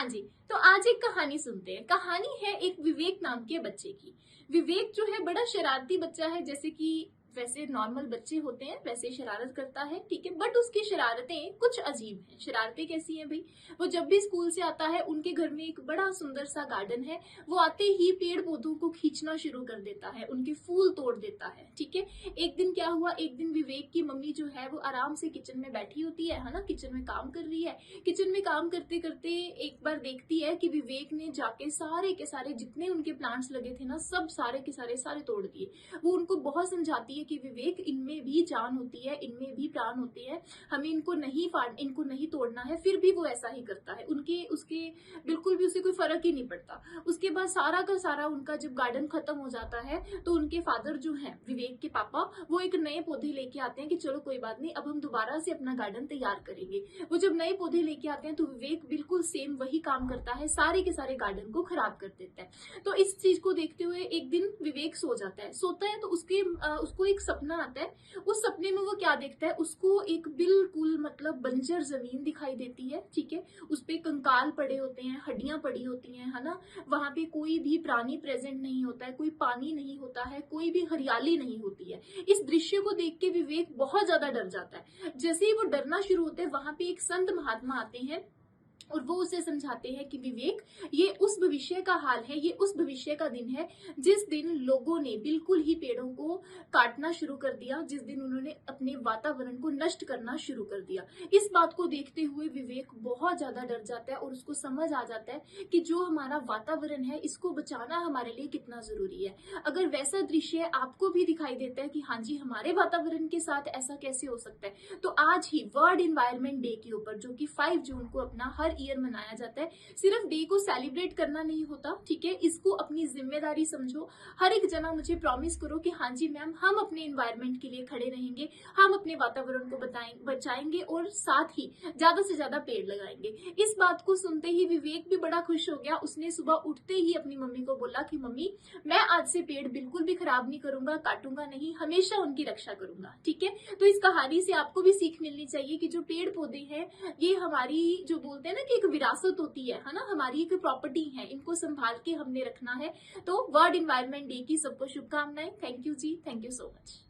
हाँ जी, तो आज एक कहानी सुनते हैं। कहानी है एक विवेक नाम के बच्चे की। विवेक जो है बड़ा शरारती बच्चा है, जैसे कि वैसे नॉर्मल बच्चे होते हैं वैसे ही शरारत करता है, ठीक है। बट उसकी शरारतें कुछ अजीब हैं। शरारतें कैसी हैं भाई? वो जब भी स्कूल से आता है, उनके घर में एक बड़ा सुंदर सा गार्डन है। वो आते ही पेड़ पौधों को खींचना शुरू कर देता है, उनके फूल तोड़ देता है, ठीक है। एक दिन क्या हुआ, एक दिन विवेक की मम्मी जो है वो आराम से किचन में बैठी होती है ना, किचन में काम कर रही है। किचन में काम करते करते एक बार देखती है कि विवेक ने जाके सारे के सारे जितने उनके प्लांट्स लगे थे ना, सब सारे के सारे तोड़ दिए। वो उनको बहुत समझाती है कि विवेक, इनमें भी जान होती है, इनमें भी प्राण होते हैं, हमें इनको नहीं तोड़ना है। फिर भी वो ऐसा ही करता है। उनके उसके बिल्कुल भी उसे कोई फर्क ही नहीं पड़ता। उसके बाद सारा का सारा उनका जब गार्डन खत्म हो जाता है, तो उनके फादर जो है, विवेक के पापा, वो एक नए पौधे लेके आते हैं कि चलो कोई बात नहीं, अब हम दोबारा से अपना गार्डन तैयार करेंगे। वो जब नए पौधे लेके आते हैं तो विवेक बिल्कुल सेम वही काम करता है, सारे के सारे गार्डन को खराब कर देता है। तो इस चीज को देखते हुए एक दिन विवेक सोता है तो उसको एक सपना आता है। उस सपने में वो क्या देखता है, उसको एक बिल्कुल मतलब बंजर जमीन दिखाई देती है, ठीक है। उस पे कंकाल पड़े होते हैं, हड्डियां पड़ी होती हैं, है ना। वहां पे कोई भी प्राणी प्रेजेंट नहीं होता है, कोई पानी नहीं होता है, कोई भी हरियाली नहीं होती है। इस दृश्य को देख के विवेक बहुत ज्यादा डर जाता है। जैसे ही वो डरना शुरू होता है, वहां पे एक संत महात्मा आते हैं और वो उसे समझाते हैं कि विवेक, ये उस भविष्य का हाल है, ये उस भविष्य का दिन है जिस दिन लोगों ने बिल्कुल ही पेड़ों को काटना शुरू कर दिया, जिस दिन उन्होंने अपने वातावरण को नष्ट करना शुरू कर दिया। इस बात को देखते हुए विवेक बहुत ज्यादा डर जाता है और उसको समझ आ जाता है कि जो हमारा वातावरण है, इसको बचाना हमारे लिए कितना जरूरी है। अगर वैसा दृश्य आपको भी दिखाई देता है कि हाँ जी, हमारे वातावरण के साथ ऐसा कैसे हो सकता है, तो आज ही वर्ल्ड इन्वायरमेंट डे के ऊपर, जो कि 5 जून को अपना हर ईयर मनाया जाता है, सिर्फ डे को सेलिब्रेट करना नहीं होता, ठीक है। इसको अपनी जिम्मेदारी समझो। हर एक जना मुझे प्रॉमिस करो कि हाँ जी मैम, हम अपने एनवायरनमेंट के लिए खड़े रहेंगे, हम अपने वातावरण को बचाएंगे और साथ ही ज्यादा से ज्यादा पेड़ लगाएंगे। इस बात को सुनते ही विवेक भी बड़ा खुश हो गया। उसने सुबह उठते ही अपनी मम्मी को बोला कि मम्मी, मैं आज से पेड़ बिल्कुल भी खराब नहीं करूंगा, काटूंगा नहीं, हमेशा उनकी रक्षा करूंगा, ठीक है। तो इस कहानी से आपको भी सीख मिलनी चाहिए कि जो पेड़ पौधे हैं, ये हमारी, जो बोलते हैं ना कि एक विरासत होती है ना, हमारी एक प्रॉपर्टी है, इनको संभाल के हमने रखना है। तो वर्ल्ड इन्वायरमेंट डे की सबको शुभकामनाएं। Thank you ji, thank you so much.